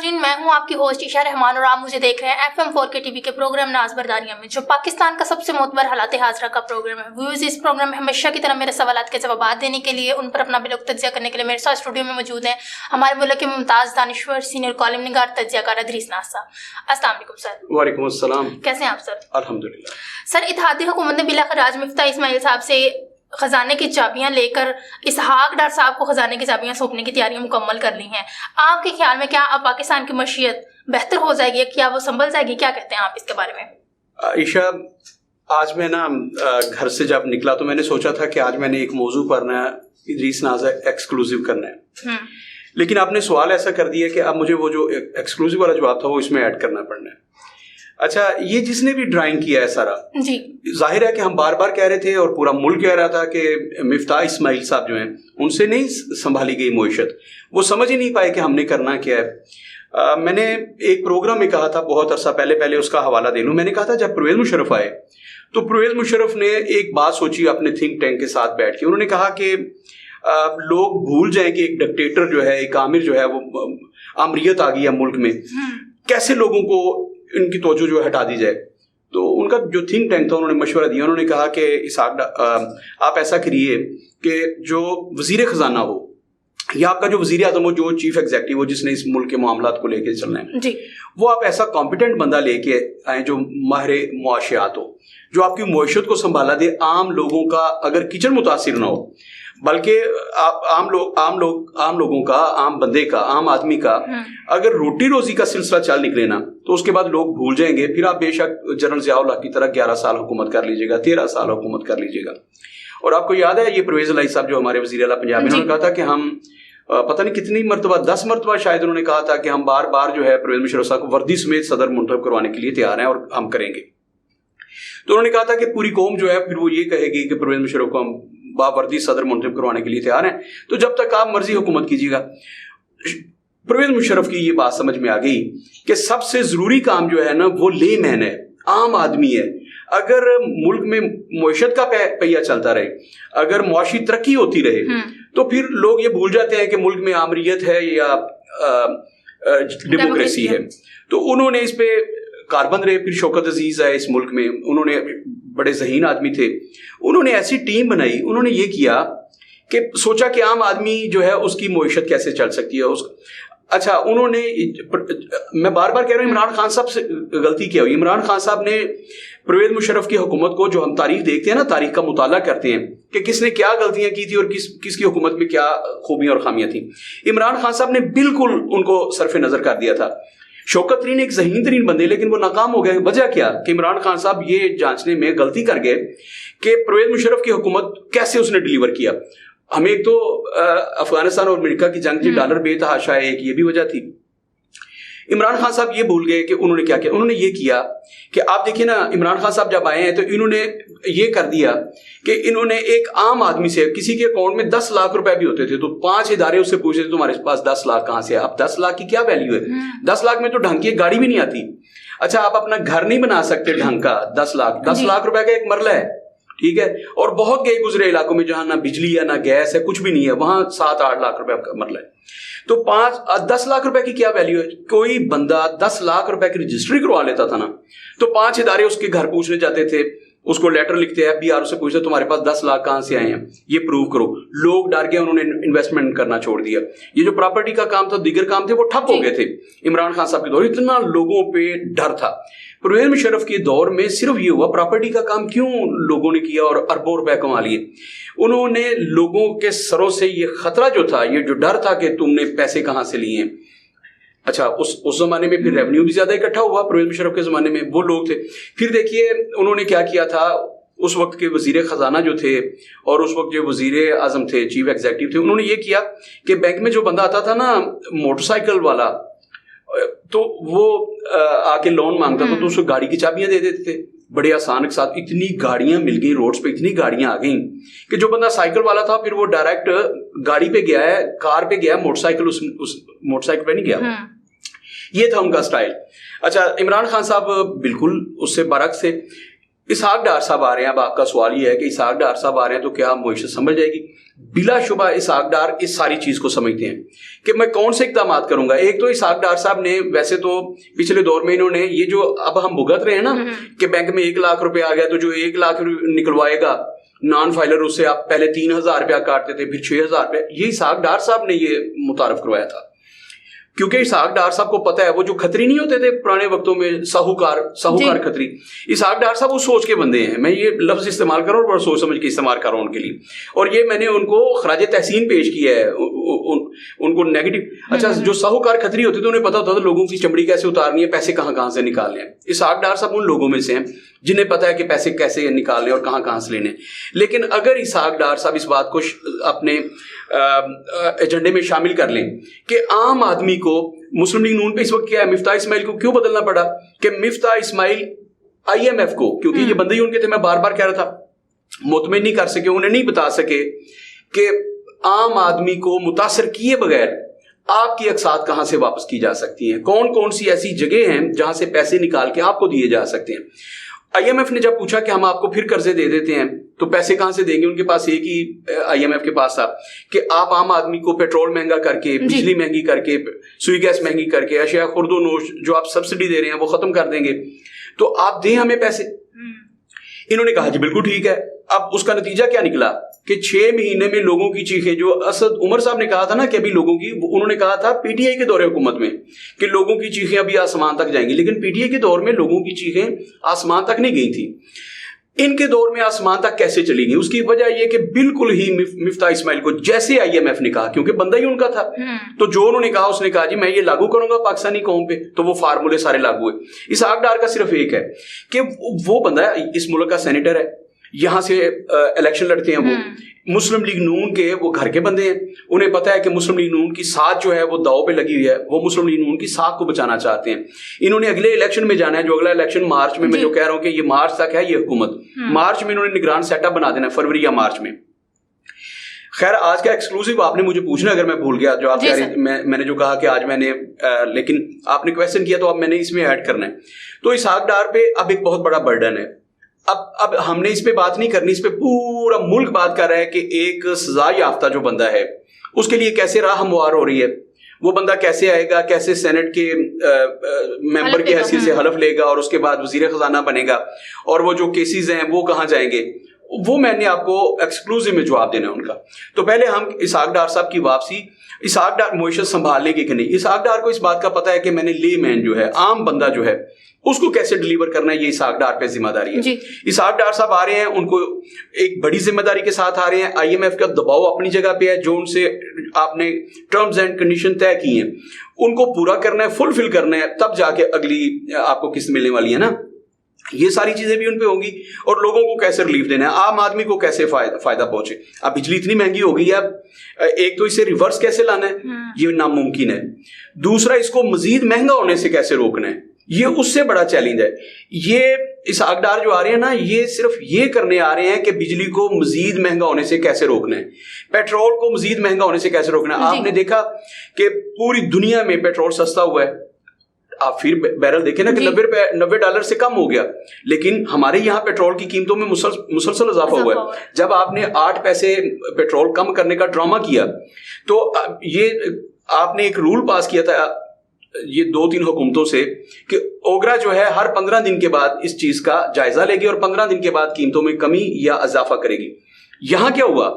ناظرین، میں ہوں آپ کی ہوسٹ عشاء رحمان اور آپ مجھے دیکھ رہے ہیں FM4 کے TV کے پروگرام ناز برداریاں میں، جو پاکستان کا سب سے معتبر حالات حاضرہ کا پروگرام ہے۔ ویورز، اس پروگرام میں ہمیشہ کی طرح میرے سوالات کے جوابات دینے کے لیے، ان پر اپنا بلوک تجزیہ کرنے کے لیے میرے ساتھ اسٹوڈیو میں موجود ہیں ہمارے ملک کے ممتاز دانشور سینئر کالم نگار تجزیہ کار ادریس ناز صاحب۔ السلام علیکم سر۔ وعلیکم السلام۔ کیسے ہیں آپ سر؟ الحمدللہ۔ سر، اتحادی حکومت نے بلاخر آج مفتاح اسماعیل صاحب سے خزانے کی چابیاں لے کر اسحاق ڈار صاحب کو خزانے کی چابیاں سونپنے کی تیاریاں مکمل کر لی ہیں۔ آپ کے خیال میں کیا اب پاکستان کی معیشت بہتر ہو جائے گی، کیا وہ سنبھل جائے گی؟ کیا کہتے ہیں آپ اس کے بارے میں؟ عائشہ، آج میں گھر سے جب نکلا تو میں نے سوچا تھا کہ آج میں نے ایک موضوع پر ادریس ناز ایکسکلوزیو کرنا ہے، لیکن آپ نے سوال ایسا کر دیا کہ اب مجھے وہ جو ایکسکلوزیو والا جواب تھا وہ اس میں ایڈ کرنا پڑنا ہے۔ اچھا، یہ جس نے بھی ڈرائنگ کیا ہے سارا، جی ظاہر ہے کہ ہم بار بار کہہ رہے تھے اور پورا ملک کہہ رہا تھا کہ مفتاح اسماعیل صاحب جو ہیں ان سے نہیں سنبھالی گئی معیشت، وہ سمجھ ہی نہیں پائے کہ ہم نے کرنا کیا ہے۔ میں نے ایک پروگرام میں کہا تھا بہت عرصہ پہلے اس کا حوالہ دے لوں، میں نے کہا تھا جب پرویز مشرف آئے تو پرویز مشرف نے ایک بات سوچی اپنے تھنک ٹینک کے ساتھ بیٹھ کے، انہوں نے کہا کہ لوگ بھول جائیں کہ ایک ڈکٹیٹر جو ہے، ایک آمر جو ہے، وہ آمریت آ گئی ہے ملک میں، کیسے لوگوں کو ان کی توجہ جو ہٹا دی جائے۔ تو ان کا جو تھنک ٹینک تھا انہوں نے مشورہ دیا، انہوں نے کہا کہ آپ ایسا کریے کہ جو وزیر خزانہ ہو یا آپ کا جو وزیر اعظم ہو، جو چیف ایگزیکٹو ہو جس نے اس ملک کے معاملات کو لے کے چلنا ہے، جی، وہ آپ ایسا کمپیٹنٹ بندہ لے کے آئیں جو ماہر معاشیات ہو، جو آپ کی معیشت کو سنبھالا دے، عام لوگوں کا اگر کچن متاثر نہ ہو، بلکہ عام لوگوں کا، عام بندے کا، عام آدمی کا اگر روٹی روزی کا سلسلہ چل نکلے نا تو اس کے بعد لوگ بھول جائیں گے۔ پھر آپ بے شک جنرل ضیاء الحق کی طرح 11 سال حکومت کر لیجیے گا، 13 سال حکومت کر لیجیے گا۔ اور آپ کو یاد ہے یہ پرویز الہی صاحب جو ہمارے وزیر اعلیٰ پنجاب، انہوں نے کہا تھا کہ ہم پتہ نہیں کتنی مرتبہ، 10 مرتبہ شاید انہوں نے کہا تھا کہ ہم بار بار جو ہے پرویز مشرف صاحب کو وردی سمیت صدر منتخب کروانے کے لیے تیار ہیں اور ہم کریں گے۔ تو انہوں نے کہا تھا کہ پوری قوم جو ہے پھر وہ یہ کہے گی کہ پرویز مشرف کو ہم باوردی صدر منتخب کروانے کے لیے تیار ہیں، تو جب تک آپ مرضی حکومت کیجیے گا۔ پرویز مشرف کی یہ بات سمجھ میں آ گئی کہ سب سے ضروری کام جو ہے نا وہ لے مین ہے، عام آدمی ہے۔ اگر ملک میں معیشت کا پہیہ چلتا رہے، اگر معاشی ترقی ہوتی رہے، تو پھر لوگ یہ بھول جاتے ہیں کہ ملک میں آمریت ہے یا ڈیموکریسی ہے۔ تو انہوں نے اس پہ کاربند رہے۔ پھر شوکت عزیز ہے اس ملک میں، انہوں نے بڑے ذہین آدمی تھے، انہوں نے ایسی ٹیم بنائی، انہوں نے یہ کیا کہ سوچا کہ عام آدمی جو ہے اس کی معیشت کیسے چل سکتی ہے۔ اچھا، انہوں نے، میں بار بار کہہ رہا ہوں، عمران خان صاحب سے غلطی کیا ہوئی۔ عمران خان صاحب نے پرویز مشرف کی حکومت کو، جو ہم تاریخ دیکھتے ہیں نا، تاریخ کا مطالعہ کرتے ہیں کہ کس نے کیا غلطیاں کی تھی اور کس کی حکومت میں کیا خوبیاں اور خامیاں تھیں، عمران خان صاحب نے بالکل ان کو صرف نظر کر دیا تھا۔ شوکت ترین ایک ذہین ترین بندے، لیکن وہ ناکام ہو گئے۔ وجہ کیا کہ عمران خان صاحب یہ جانچنے میں غلطی کر گئے کہ پرویز مشرف کی حکومت کیسے اس نے ڈیلیور کیا۔ ہمیں ایک تو افغانستان اور امریکہ کی جنگ تھی، ڈالر بے تحاشا ہے، ایک یہ بھی وجہ تھی۔ عمران خان صاحب یہ بھول گئے کہ انہوں نے کیا کیا، انہوں نے یہ کیا کہ آپ دیکھیں نا، عمران خان صاحب جب آئے ہیں تو انہوں نے یہ کر دیا کہ انہوں نے ایک عام آدمی سے، کسی کے اکاؤنٹ میں 10 لاکھ روپے بھی ہوتے تھے تو 5 ادارے اس سے پوچھتے تھے تمہارے پاس 10 لاکھ کہاں سے ہے؟ اب 10 لاکھ کی کیا ویلیو ہے؟ 10 لاکھ میں تو ڈھنگ کی ایک گاڑی بھی نہیں آتی۔ اچھا، آپ اپنا گھر نہیں بنا سکتے ڈھنگ کا، 10 لاکھ روپے کا ایک مرلہ ہے، ٹھیک ہے، اور بہت گئے گزرے علاقوں میں جہاں نہ بجلی ہے نہ گیس ہے، کچھ بھی نہیں ہے، وہاں 7-8 لاکھ روپے کا مرلہ ہے۔ تو 10 لاکھ روپے کی کیا ویلیو ہے؟ کوئی بندہ 10 لاکھ روپے کی رجسٹری کروا لیتا تھا نا، تو 5 ادارے اس کے گھر پوچھنے جاتے تھے، اس کو لیٹر لکھتے ہیں، FBR سے پوچھتے تمہارے پاس 10 لاکھ کہاں سے آئے ہیں، یہ پروو کرو۔ لوگ ڈر گئے، انہوں نے انویسٹمنٹ کرنا چھوڑ دیا۔ یہ جو پراپرٹی کا کام تھا، دیگر کام تھے، وہ ٹھپ ہو گئے تھے عمران خان صاحب کے دور۔ اتنا لوگوں پہ ڈر تھا۔ پرویز مشرف کے دور میں صرف یہ ہوا، پراپرٹی کا کام کیوں لوگوں نے کیا اور اربوں روپے کما لیے؟ انہوں نے لوگوں کے سروں سے یہ خطرہ جو تھا، یہ جو ڈر تھا کہ تم نے پیسے کہاں سے لیے ہیں۔ اچھا، اس زمانے میں پھر ریونیو بھی زیادہ اکٹھا ہوا پرویز مشرف کے زمانے میں، وہ لوگ تھے۔ پھر دیکھیے انہوں نے کیا کیا تھا، اس وقت کے وزیر خزانہ جو تھے اور اس وقت جو وزیر اعظم تھے، چیف ایگزیکٹو تھے، انہوں نے یہ کیا کہ بینک میں جو بندہ آتا تھا نا موٹر سائیکل والا، تو وہ آ کے لون مانگتا تھا تو اس کو گاڑی کی چابیاں دے دیتے تھے بڑے آسان کے ساتھ۔ اتنی گاڑیاں مل گئی روڈز پہ، اتنی گاڑیاں آ گئیں کہ جو بندہ سائیکل والا تھا پھر وہ ڈائریکٹ گاڑی پہ گیا ہے، کار پہ گیا، موٹر سائیکل پہ نہیں گیا۔ یہ تھا ان کا سٹائل۔ اچھا، عمران خان صاحب بالکل اس سے برعکس تھے۔ اسحاق ڈار صاحب آ رہے ہیں، اب آپ کا سوال یہ ہے کہ اسحاق ڈار صاحب آ رہے ہیں تو کیا معیشت سنبھل جائے گی؟ بلا شبہ اسحاق ڈار اس ساری چیز کو سمجھتے ہیں کہ میں کون سے اقدامات کروں گا. ایک تو اسحاق ڈار صاحب نے ویسے تو پچھلے دور میں انہوں نے یہ جو اب ہم بھگت رہے ہیں نا کہ بینک میں 1 لاکھ روپے آ گیا تو جو 1 لاکھ نکلوائے گا نان فائلر اس سے آپ پہلے 3,000 روپیہ کاٹتے تھے پھر 6,000 روپیہ, یہ اسحاق ڈار صاحب نے یہ متعارف کروایا تھا. کیونکہ اسحاق ڈار صاحب کو پتا ہے وہ جو کھتری نہیں ہوتے تھے پرانے وقتوں میں ساہوکار کھتری, اسحاق ڈار صاحب وہ سوچ کے بندے ہیں. میں یہ لفظ استعمال کر رہا ہوں اور سوچ سمجھ کے استعمال کر رہا ہوں ان کے لیے, اور یہ میں نے ان کو خراج تحسین پیش کیا ہے ان کو نیگیٹو. اچھا جو ساہوکار کھتری ہوتے تھے انہیں پتا ہوتا تھا لوگوں کی چمڑی کیسے اتارنی ہے, پیسے کہاں سے نکالنے ہیں. اسحاق ڈار صاحب ان لوگوں میں سے ہیں جنہیں پتا ہے کہ پیسے کیسے نکالنے اور کہاں سے لینے. لیکن اگر اسحاق ڈار صاحب اس بات کو اپنے ایجنڈے میں شامل کر لیں کہ عام آدمی کو مسلم لیگ نون پہ اس وقت کیا ہے, مفتاح اسماعیل کو کیوں بدلنا پڑا کہ مفتاح اسماعیل IMF کو, کیونکہ یہ بندے ہی ان کے تھے, میں بار بار کہہ رہا تھا, مطمئن نہیں کر سکے, انہیں نہیں بتا سکے کہ عام آدمی کو متاثر کیے بغیر آپ کی اقساط کہاں سے واپس کی جا سکتی ہیں, کون کون سی ایسی جگہ ہیں جہاں سے پیسے نکال کے آپ کو دیے جا سکتے ہیں. IMF نے جب پوچھا کہ ہم آپ کو پھر قرضے دے دیتے ہیں تو پیسے کہاں سے دیں گے, ان کے پاس ایک ہی IMF کے پاس تھا کہ آپ عام آدمی کو پیٹرول مہنگا کر کے, بجلی مہنگی کر کے, سوئی گیس مہنگی کر کے, اشیاء خرد و نوش جو آپ سبسڈی دے رہے ہیں وہ ختم کر دیں گے تو آپ دیں ہمیں پیسے. انہوں نے کہا جی بالکل ٹھیک ہے. اب اس کا نتیجہ کیا نکلا کہ 6 مہینے میں لوگوں کی چیخیں, جو اسد عمر صاحب نے کہا تھا نا کہ ابھی لوگوں کی, انہوں نے کہا تھا PTI کے دور حکومت میں کہ لوگوں کی چیخیں ابھی آسمان تک جائیں گی, لیکن PTI کے دور میں لوگوں کی چیخیں آسمان تک نہیں گئی تھی. ان کے دور میں آسمان تک کیسے چلی گئی؟ اس کی وجہ یہ کہ بالکل ہی مفتاح اسماعیل کو جیسے IMF نے کہا, کیونکہ بندہ ہی ان کا تھا, تو جو انہوں نے کہا اس نے کہا جی میں یہ لاگو کروں گا پاکستانی قوم پہ, تو وہ فارمولے سارے لاگو ہوئے. اسحاق ڈار کا صرف ایک ہے کہ وہ بندہ اس ملک کا سینیٹر ہے, یہاں سے الیکشن لڑتے ہیں, وہ مسلم لیگ نون کے وہ گھر کے بندے ہیں, انہیں پتا ہے کہ مسلم لیگ نون کی ساکھ جو ہے وہ داؤ پہ لگی ہوئی ہے, وہ مسلم لیگ نون کی ساکھ کو بچانا چاہتے ہیں. انہوں نے اگلے الیکشن میں جانا ہے, جو اگلا الیکشن مارچ میں جو کہہ رہا ہوں کہ یہ مارچ تک ہے یہ حکومت, مارچ میں انہوں نے نگران سیٹ اپ بنا دینا ہے, فروری یا مارچ میں. خیر آج کا ایکسکلوسیو آپ نے مجھے پوچھنا, اگر میں بھول گیا جو آپ کہہ رہے, میں نے جو کہا کہ آج میں نے, لیکن آپ نے کویسچن کیا تو اب میں نے اس میں ایڈ کرنا ہے. تو اسحاق ڈار پہ اب ایک بہت بڑا برڈن ہے. اب ہم نے اس پہ بات نہیں کرنی, اس پہ پورا ملک بات کر رہا ہے کہ ایک سزا یافتہ جو بندہ ہے اس کے لیے کیسے راہ ہموار ہو رہی ہے, وہ بندہ کیسے آئے گا, کیسے سینٹ کے ممبر کی حیثیت سے حلف لے گا اور اس کے بعد وزیر خزانہ بنے گا, اور وہ جو کیسز ہیں وہ کہاں جائیں گے, وہ میں نے آپ کو ایکسکلوزیو میں جواب دینا ہے ان کا. تو پہلے ہم اسحاق ڈار صاحب کی واپسی, اسحاق ڈار معیشت سنبھال لے گی کہ نہیں. اسحاق ڈار کو اس بات کا پتا ہے کہ میں نے لے مین جو ہے, عام بندہ جو ہے, اس کو کیسے ڈلیور کرنا ہے, یہ اسحاق ڈار پہ ذمہ داری ہے. اسحاق ڈار صاحب آ رہے ہیں, ان کو ایک بڑی ذمہ داری کے ساتھ آ رہے ہیں. IMF کا دباؤ اپنی جگہ پہ ہے, جو ان سے آپ نے ٹرمز اینڈ کنڈیشن طے کی ہیں ان کو پورا کرنا ہے, فلفل کرنا ہے, تب جا کے اگلی آپ کو قسط ملنے والی ہے نا. یہ ساری چیزیں بھی ان پہ ہوں گی, اور لوگوں کو کیسے ریلیف دینا ہے, عام آدمی کو کیسے فائدہ پہنچے. اب بجلی اتنی مہنگی ہو گئی ہے, اب ایک تو اسے ریورس کیسے لانا ہے یہ ناممکن ہے, دوسرا اس کو مزید مہنگا ہونے سے کیسے روکنا ہے, یہ اس سے بڑا چیلنج ہے. یہ اسحاق ڈار جو آ رہے ہیں نا, یہ صرف یہ کرنے آ رہے ہیں کہ بجلی کو مزید مہنگا ہونے سے کیسے روکنا ہے, پیٹرول کو مزید مہنگا ہونے سے کیسے روکنا ہے. آپ نے دیکھا کہ پوری دنیا میں پیٹرول سستا ہوا ہے, آپ پھر بیرل دیکھیں نا کہ $90 سے کم ہو گیا, لیکن ہمارے یہاں پیٹرول کی قیمتوں میں مسلسل اضافہ ہوا ہے. جب آپ نے 8 پیسے پیٹرول کم کرنے کا ڈرامہ کیا تو یہ آپ نے ایک رول پاس کیا تھا یہ 2-3 حکومتوں سے کہ اوگرا جو ہے ہر 15 دن کے بعد اس چیز کا جائزہ لے گی اور 15 دن کے بعد قیمتوں میں کمی یا اضافہ کرے گی. یہاں کیا ہوا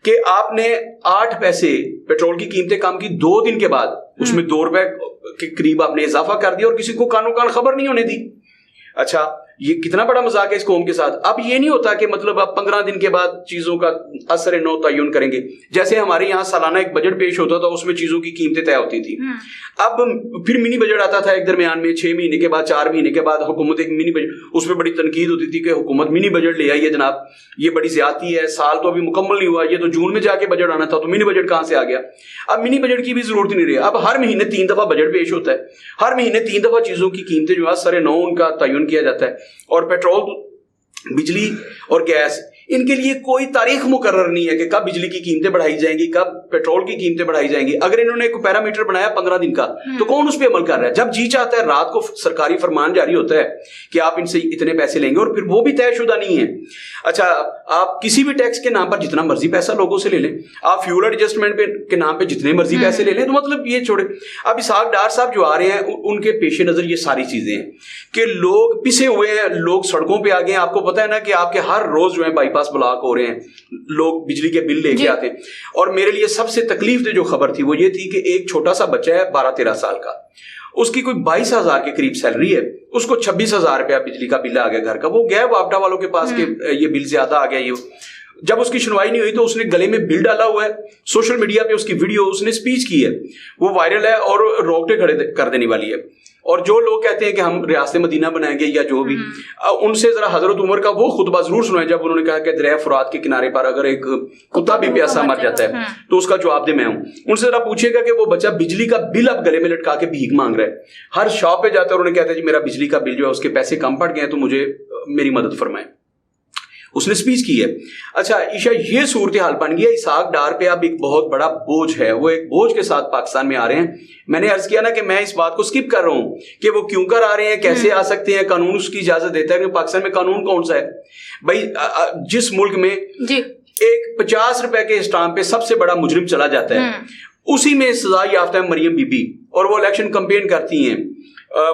کہ آپ نے 8 پیسے پیٹرول کی قیمتیں کم کی, 2 دن کے بعد اس میں $2 کے قریب آپ نے اضافہ کر دیا اور کسی کو کانوں کان خبر نہیں ہونے دی. اچھا یہ کتنا بڑا مذاق ہے اس قوم کے ساتھ. اب یہ نہیں ہوتا کہ مطلب آپ 15 دن کے بعد چیزوں کا اثر نو تعین کریں گے. جیسے ہمارے یہاں سالانہ ایک بجٹ پیش ہوتا تھا, اس میں چیزوں کی قیمتیں طے ہوتی تھی. اب پھر منی بجٹ آتا تھا ایک درمیان میں 6 مہینے کے بعد, 4 مہینے کے بعد حکومت ایک منی بجٹ, اس میں بڑی تنقید ہوتی تھی کہ حکومت منی بجٹ لے آئی ہے جناب, یہ بڑی زیادتی ہے, سال تو ابھی مکمل نہیں ہوا, یہ تو جون میں جا کے بجٹ آنا تھا, تو منی بجٹ کہاں سے آ گیا. اب منی بجٹ کی بھی ضرورت نہیں رہی, اب ہر مہینے 3 دفعہ بجٹ پیش ہوتا ہے, ہر مہینے 3 دفعہ چیزوں کی قیمتیں جو ہے سر نو ان کا تعین کیا جاتا ہے. اور پیٹرول, بجلی اور گیس, ان کے لیے کوئی تاریخ مقرر نہیں ہے کہ کب بجلی کی قیمتیں بڑھائی جائیں گی, کب پیٹرول کی قیمتیں بڑھائی جائیں گی. اگر انہوں نے ایک پیرامیٹر بنایا 15 دن کا تو کون اس پہ عمل کر رہا ہے؟ جب جی چاہتا ہے رات کو سرکاری فرمان جاری ہوتا ہے کہ آپ ان سے اتنے پیسے لیں گے, اور پھر وہ بھی طے شدہ نہیں ہے. اچھا, آپ کسی بھی ٹیکس کے نام پر جتنا مرضی پیسہ لوگوں سے لے لیں, آپ فیول ایڈجسٹمنٹ کے نام پہ جتنے مرضی پیسے لے لیں, تو مطلب یہ چھوڑے. اب اسحاق ڈار صاحب جو آ رہے ہیں ان کے پیش نظر یہ ساری چیزیں ہیں کہ لوگ پسے ہوئے ہیں, لوگ سڑکوں پہ آ گئے ہیں. آپ کو پتا ہے نا کہ آپ کے ہر روز جو ہے بائی پاس بلاک ہو رہے ہیں, لوگ بجلی کے بل لے کے آتے ہیں. اور میرے لیے سب سے تکلیف دہ جو خبر تھی وہ یہ تھی کہ ایک چھوٹا سا بچہ ہے 12-13 سال کا, اس کی کوئی 22,000 کے قریب سیلری ہے, اس کو 26,000 روپیہ بجلی کا بل آ گیا گھر کا. وہ گیا وابڈا والوں کے پاس کہ یہ بل زیادہ آ گیا. یہ جب اس کی سنوائی نہیں ہوئی تو اس نے گلے میں بل ڈالا ہوا ہے, سوشل میڈیا پہ اس کی ویڈیو, اس نے سپیچ کی ہے, وہ وائرل ہے اور روکٹے کھڑے کر دینے والی ہے. اور جو لوگ کہتے ہیں کہ ہم ریاست مدینہ بنائیں گے یا جو بھی, ان سے ذرا حضرت عمر کا وہ خطبہ ضرور سنائیں جب انہوں نے کہا کہ دریائے فرات کے کنارے پر اگر ایک کتا بھی پیاسا مر جاتا ہے تو اس کا جواب دے میں ہوں. ان سے ذرا پوچھیے گا کہ وہ بچہ بجلی کا بل اب گلے میں لٹکا کے بھیک مانگ رہا ہے, ہر شاپ پہ جاتا ہے, انہوں نے کہتا ہے جی میرا بجلی کا بل جو ہے اس کے پیسے کم پڑ گئے ہیں تو مجھے میری مدد فرمائیں. اس نے سپیچ کی ہے. اچھا عشا, یہ صورتحال بن گیا. اسحاق ڈار پہ اب ایک بہت بڑا بوجھ ہے, وہ ایک بوجھ کے ساتھ پاکستان میں آ رہے ہیں. میں نے عرض کیا نا کہ میں اس بات کو سکپ کر رہا ہوں کہ وہ کیوں کر آ رہے ہیں, کیسے آ سکتے ہیں, قانون اس کی اجازت دیتا ہے کہ پاکستان میں قانون کون سا ہے بھائی. جس ملک میں ایک 50 روپے کے اسٹامپ پہ سب سے بڑا مجرم چلا جاتا ہے, اسی میں سزا یافتہ ہے مریم بی بی, اور وہ الیکشن کمپین کرتی ہیں,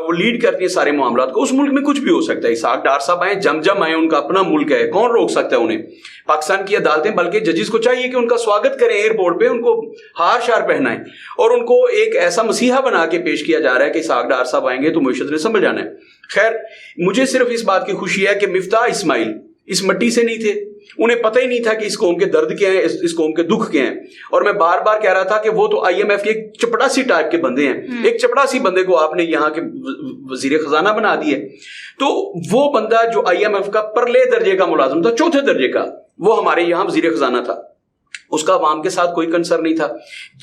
وہ لیڈ کرتی ہیں سارے معاملات کو. اس ملک میں کچھ بھی ہو سکتا ہے. اسحاق ڈار صاحب آئے, جم آئے, ان کا اپنا ملک ہے, کون روک سکتا ہے انہیں. پاکستان کی عدالتیں بلکہ ججز کو چاہیے کہ ان کا سواگت کریں ایئرپورٹ پہ, ان کو ہار شار پہنائیں, اور ان کو ایک ایسا مسیحا بنا کے پیش کیا جا رہا ہے کہ اسحاق ڈار صاحب آئیں گے تو معیشت نے سنبھل جانا ہے. خیر, مجھے صرف اس بات کی خوشی ہے کہ مفتاح اسماعیل اس مٹی سے نہیں تھے, انہیں پتہ ہی نہیں تھا کہ اس قوم کے درد کیا ہیں, اس قوم کے دکھ کیا ہیں. اور میں بار بار کہہ رہا تھا کہ وہ تو آئی ایم ایف کے ایک چپڑاسی ٹائپ کے بندے ہیں. ایک چپڑاسی بندے کو آپ نے یہاں کے وزیر خزانہ بنا دیے, تو وہ بندہ جو آئی ایم ایف کا پرلے درجے کا ملازم تھا, 4تھے درجے کا, وہ ہمارے یہاں وزیر خزانہ تھا. اس کا عوام کے ساتھ کوئی کنسرن نہیں تھا.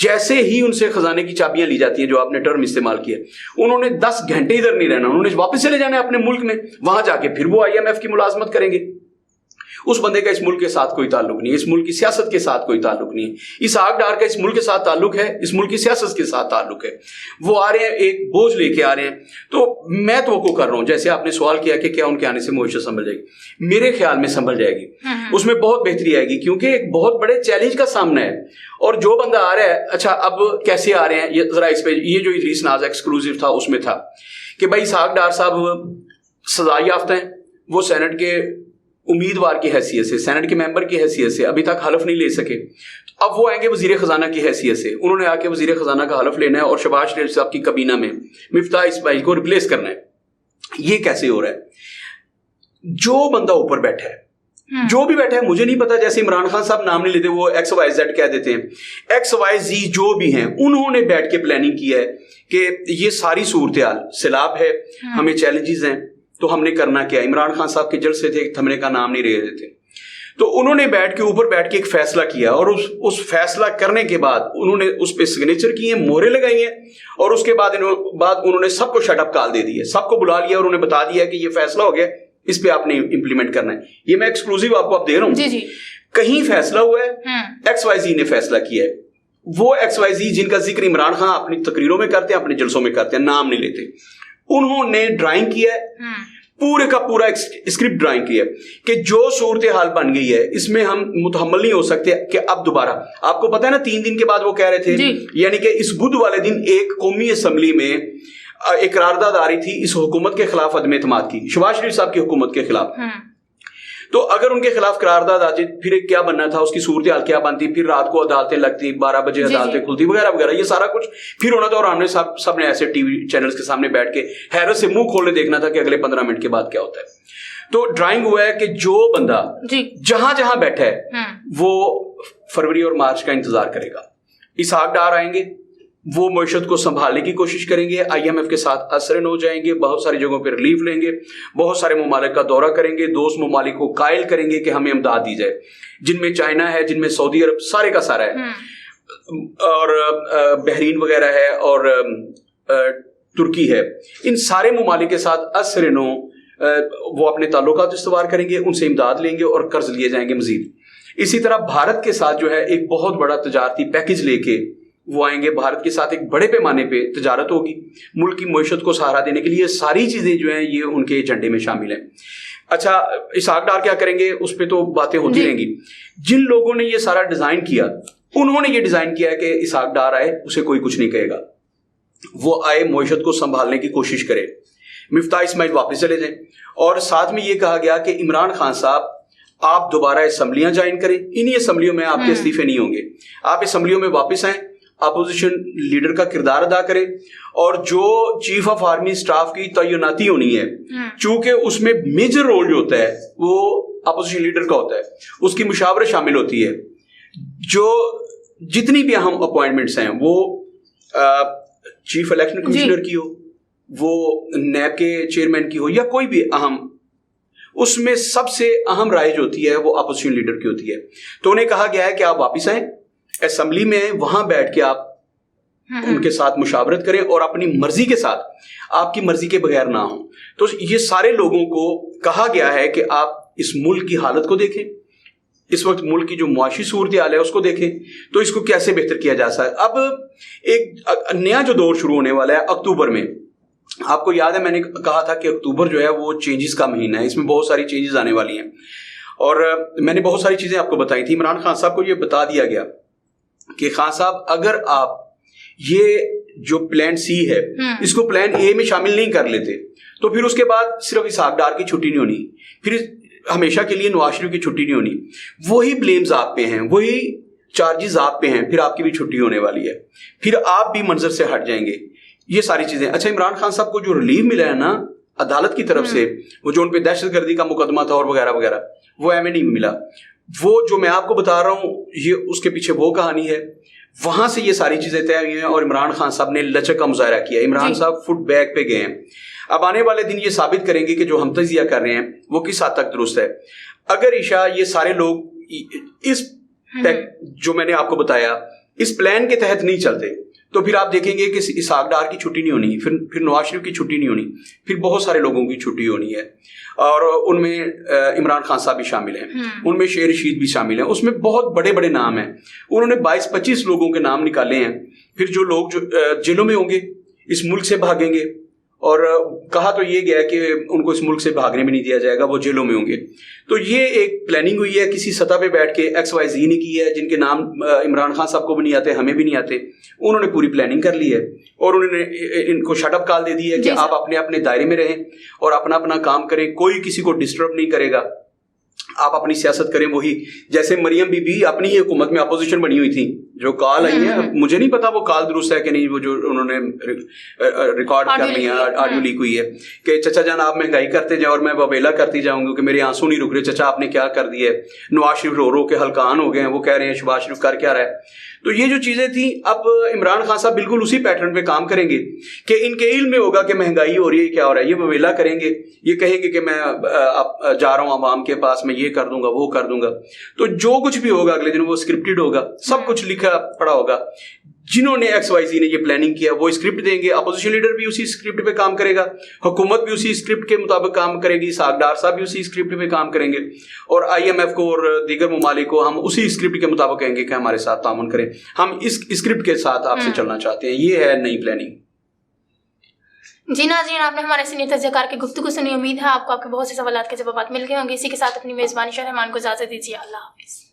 جیسے ہی ان سے خزانے کی چابیاں لی جاتی ہیں, جو آپ نے ٹرم استعمال کیا, انہوں نے 10 گھنٹے ادھر نہیں رہنا, انہوں نے واپس چلے جانا اپنے ملک میں. وہاں جا کے پھر وہ آئی ایم ایف کی ملازمت کریں گے. اس بندے کا اس ملک کے ساتھ کوئی تعلق نہیں ہے, اس ملک کی سیاست کے ساتھ کوئی تعلق نہیں ہے. اسحاق ڈار کا اس ملک کے ساتھ تعلق ہے, اس ملک کی سیاست کے ساتھ تعلق ہے. وہ آ رہے ہیں, ایک بوجھ لے کے آ رہے ہیں. تو میں توقع کر رہا ہوں, جیسے آپ نے سوال کیا کہ کیا ان کے آنے سے معیشت سنبھل جائے گی, میرے خیال میں سنبھل جائے گی. اس میں بہت بہتری آئے گی, کیونکہ ایک بہت بڑے چیلنج کا سامنا ہے. اور جو بندہ آ رہا ہے, اچھا اب کیسے آ رہے ہیں, ذرا اس پہ, یہ جو ادریس ناز ایکسکلوزیو تھا اس میں تھا کہ بھائی اسحاق ڈار صاحب سزا یافتہ ہیں, وہ سینٹ کے امیدوار کی حیثیت سے, سینٹ کے ممبر کی حیثیت سے ابھی تک حلف نہیں لے سکے. اب وہ آئیں گے وزیر خزانہ کی حیثیت سے, انہوں نے آ کے وزیر خزانہ کا حلف لینا ہے اور شہباز شریف صاحب کی کابینہ میں مفتاح اسماعیل کو ریپلیس کرنا ہے. یہ کیسے ہو رہا ہے؟ جو بندہ اوپر بیٹھا ہے, جو بھی بیٹھا ہے, مجھے نہیں پتا, جیسے عمران خان صاحب نام نہیں لیتے, وہ XYZ کہہ دیتے ہیں, XYZ جو بھی ہیں, انہوں نے بیٹھ کے پلاننگ کی ہے کہ یہ ساری صورتحال, سیلاب ہے, ہمیں چیلنجز ہیں, تو ہم نے کرنا کیا. عمران خان صاحب کے جلسے تھے, تھمنے کا نام نہیں رہے تھے, تو انہوں نے بیٹھ کے اوپر بیٹھ کے ایک فیصلہ کیا, اور اس فیصلہ کرنے کے بعد انہوں نے اس پہ سگنیچر کیے, مہرے لگائی ہیں, اور اس کے بعد انہوں نے سب کو شٹ اپ کال دے دی ہے, سب کو بلا لیا اور انہیں بتا دیا کہ یہ فیصلہ ہو گیا, اس پہ آپ نے امپلیمنٹ کرنا ہے. یہ میں ایکسکلوزیو آپ کو اب دے رہا ہوں. کہیں فیصلہ ہوا ہے, XYZ نے فیصلہ کیا ہے. وہ XYZ جن کا ذکر عمران خان اپنی تقریروں میں کرتے ہیں, اپنے جلسوں میں کرتے ہیں, نام نہیں لیتے, انہوں نے ڈرائنگ کیا ہے, پورے کا پورا اسکرپٹ ڈرائنگ کی ہے کہ جو صورتحال بن گئی ہے اس میں ہم متحمل نہیں ہو سکتے کہ اب دوبارہ. آپ کو پتا ہے نا 3 دن کے بعد وہ کہہ رہے تھے, یعنی کہ اس بدھ والے دن ایک قومی اسمبلی میں ایک قرارداد آ رہی تھی اس حکومت کے خلاف عدم اعتماد کی, شہباز شریف صاحب کی حکومت کے خلاف. تو اگر ان کے خلاف قرارداد آ جائے, پھر کیا بننا تھا, اس کی صورتحال کیا بنتی, پھر رات کو عدالتیں لگتی, 12 بجے عدالتیں کھلتی وغیرہ وغیرہ, یہ سارا کچھ پھر ہونا تھا. اور ہم نے سب نے ایسے ٹی وی چینلز کے سامنے بیٹھ کے حیرت سے منہ کھولنے دیکھنا تھا کہ اگلے 15 منٹ کے بعد کیا ہوتا ہے. تو ڈرائنگ ہوا ہے کہ جو بندہ جہاں جہاں بیٹھا ہے وہ فروری اور مارچ کا انتظار کرے گا. اسحاق ڈار آئیں گے, وہ معیشت کو سنبھالنے کی کوشش کریں گے, آئی ایم ایف کے ساتھ اثرن ہو جائیں گے, بہت ساری جگہوں پہ ریلیف لیں گے, بہت سارے ممالک کا دورہ کریں گے, دوست ممالک کو قائل کریں گے کہ ہمیں امداد دی جائے, جن میں چائنا ہے, جن میں سعودی عرب, سارے کا سارا ہے, اور بحرین وغیرہ ہے, اور ترکی ہے. ان سارے ممالک کے ساتھ اثرن ہو, وہ اپنے تعلقات استوار کریں گے, ان سے امداد لیں گے اور قرض لیے جائیں گے مزید. اسی طرح بھارت کے ساتھ جو ہے ایک بہت بڑا تجارتی پیکج لے کے وہ آئیں گے. بھارت کے ساتھ ایک بڑے پیمانے پہ تجارت ہوگی, ملک کی معیشت کو سہارا دینے کے لیے. یہ ساری چیزیں جو ہیں یہ ان کے ایجنڈے میں شامل ہیں. اچھا, اسحاق ڈار کیا کریں گے اس پہ تو باتیں ہوتی رہیں گی. جن لوگوں نے یہ سارا ڈیزائن کیا, انہوں نے یہ ڈیزائن کیا ہے کہ اسحاق ڈار آئے اسے کوئی کچھ نہیں کہے گا, وہ آئے معیشت کو سنبھالنے کی کوشش کرے, مفتاح اسماعیل واپس چلے جائیں. اور ساتھ میں یہ کہا گیا کہ عمران خان صاحب آپ دوبارہ اسمبلیاں جوائن کریں, انہی اسمبلیوں میں آپ کے استعفے نہیں ہوں گے, آپ اسمبلیوں میں واپس آئیں, اپوزیشن لیڈر کا کردار ادا کریں. اور جو چیف آف آرمی اسٹاف کی تعیناتی ہونی ہے, چونکہ اس میں میجر رول جو ہوتا ہے وہ اپوزیشن لیڈر کا ہوتا ہے, اس کی مشاورت شامل ہوتی ہے. جو جتنی بھی اہم اپوائنٹمنٹس ہیں وہ چیف الیکشن کمشنر کی ہو, وہ نیب کے چیئرمین کی ہو, یا کوئی بھی اہم, اس میں سب سے اہم رائے جو ہوتی ہے وہ اپوزیشن لیڈر کی ہوتی ہے. تو انہیں کہا گیا ہے کہ آپ واپس آئیں, اسمبلی میں وہاں بیٹھ کے آپ ان کے ساتھ مشاورت کریں اور اپنی مرضی کے ساتھ, آپ کی مرضی کے بغیر نہ ہوں. تو یہ سارے لوگوں کو کہا گیا ہے کہ آپ اس ملک کی حالت کو دیکھیں, اس وقت ملک کی جو معاشی صورتحال ہے اس کو دیکھیں, تو اس کو کیسے بہتر کیا جا سکتا ہے. اب ایک نیا جو دور شروع ہونے والا ہے اکتوبر میں, آپ کو یاد ہے میں نے کہا تھا کہ اکتوبر جو ہے وہ چینجز کا مہینہ ہے, اس میں بہت ساری چینجز آنے والی ہیں, اور میں نے بہت ساری چیزیں آپ کو بتائی تھی. عمران خان صاحب کو یہ بتا دیا گیا کہ خان صاحب اگر آپ یہ جو پلان سی ہے اس کو پلان اے میں شامل نہیں کر لیتے تو پھر اس کے بعد صرف اسحاق ڈار کی چھٹی نہیں ہونی, پھر ہمیشہ کے لیے نواز شریف کی چھٹی نہیں ہونی, وہی بلیمز آپ پہ ہیں, وہی چارجز آپ پہ ہیں, پھر آپ کی بھی چھٹی ہونے والی ہے, پھر آپ بھی منظر سے ہٹ جائیں گے. یہ ساری چیزیں. اچھا, عمران خان صاحب کو جو ریلیف ملا ہے نا عدالت کی طرف سے, وہ جو ان پہ دہشت گردی کا مقدمہ تھا اور وغیرہ وغیرہ, وہ ہمیں نہیں ملا. وہ جو میں آپ کو بتا رہا ہوں یہ اس کے پیچھے وہ کہانی ہے, وہاں سے یہ ساری چیزیں طے ہوئی ہیں اور عمران خان صاحب نے لچک کا مظاہرہ کیا. عمران صاحب فٹ بیک پہ گئے ہیں. اب آنے والے دن یہ ثابت کریں گے کہ جو ہم تجزیہ کر رہے ہیں وہ کس حد تک درست ہے. اگر عشاء یہ سارے لوگ اس جو میں نے آپ کو بتایا اس پلان کے تحت نہیں چلتے تو پھر آپ دیکھیں گے کہ اسحاق ڈار کی چھٹی نہیں ہونی, پھر نواز شریف کی چھٹی نہیں ہونی, پھر بہت سارے لوگوں کی چھٹی ہونی ہے, اور ان میں عمران خان صاحب بھی شامل ہیں, ان میں شیر رشید بھی شامل ہیں, اس میں بہت بڑے بڑے نام ہیں. انہوں نے 22-25 لوگوں کے نام نکالے ہیں. پھر جو لوگ جو جیلوں میں ہوں گے, اس ملک سے بھاگیں گے, اور کہا تو یہ گیا کہ ان کو اس ملک سے بھاگنے بھی نہیں دیا جائے گا, وہ جیلوں میں ہوں گے. تو یہ ایک پلاننگ ہوئی ہے, کسی سطح پہ بیٹھ کے XYZ نے کی ہے, جن کے نام عمران خان صاحب کو بھی نہیں آتے, ہمیں بھی نہیں آتے. انہوں نے پوری پلاننگ کر لی ہے اور انہوں نے ان کو شٹ اپ کال دے دی ہے کہ آپ اپنے اپنے دائرے میں رہیں اور اپنا اپنا کام کریں, کوئی کسی کو ڈسٹرب نہیں کرے گا, آپ اپنی سیاست کریں. وہی جیسے مریم بی بی اپنی ہی حکومت میں اپوزیشن بنی ہوئی تھی, جو کال آئی ہے, مجھے نہیں پتا وہ کال درست ہے کہ نہیں, وہ جو انہوں نے ریکارڈ کر لی ہے, آڈیو لیک ہوئی ہے کہ چچا جان آپ مہنگائی کرتے جائیں اور میں وبیلا کرتی جاؤں گی کہ میرے آنسو نہیں رک رہے, چچا آپ نے کیا کر دی ہے. نواز شریف رو رو کے ہلکان ہو گئے ہیں, وہ کہہ رہے ہیں شہباز شریف کر کیا رہا ہے. تو یہ جو چیزیں تھیں, اب عمران خان صاحب بالکل اسی پیٹرن پہ کام کریں گے کہ ان کے علم میں ہوگا کہ مہنگائی ہو رہی ہے, کیا ہو رہا ہے, یہ وبیلا کریں گے, یہ کہیں گے کہ میں جا رہا ہوں عوام کے پاس, میں یہ کر دوں گا وہ کر دوں گا. تو جو کچھ بھی ہوگا اگلے دن وہ اسکرپٹڈ ہوگا, سب کچھ لکھا پڑا ہوگا. جنہوں نے XYZ نے یہ پلاننگ کیا وہ اسکرپٹ دیں گے, اپوزیشن لیڈر بھی اسی اسکرپٹ پہ کام کرے گا, حکومت بھی اسی اسکرپٹ کے مطابق کام کرے گی, اسحاق ڈار صاحب بھی اسی اسکرپٹ پہ کام کریں گے, اور IMF کو اور دیگر ممالک کو ہم اسی اسکرپٹ کے مطابق کہیں گے کہ ہمارے ساتھ تعاون کریں, ہم اس اسکرپٹ کے ساتھ آپ سے چلنا چاہتے ہیں. یہ ہے نئی پلاننگ. جی ناظرین, آپ نے ہمارے سینئر تجزیہ کار کی گفتگو سنی. امید ہے آپ کو آپ کے بہت سے سوالات کے جوابات مل گئے ہوں گے. اسی کے ساتھ اپنی میزبانی شاہ رحمان کو اجازت دیجیے. اللہ حافظ.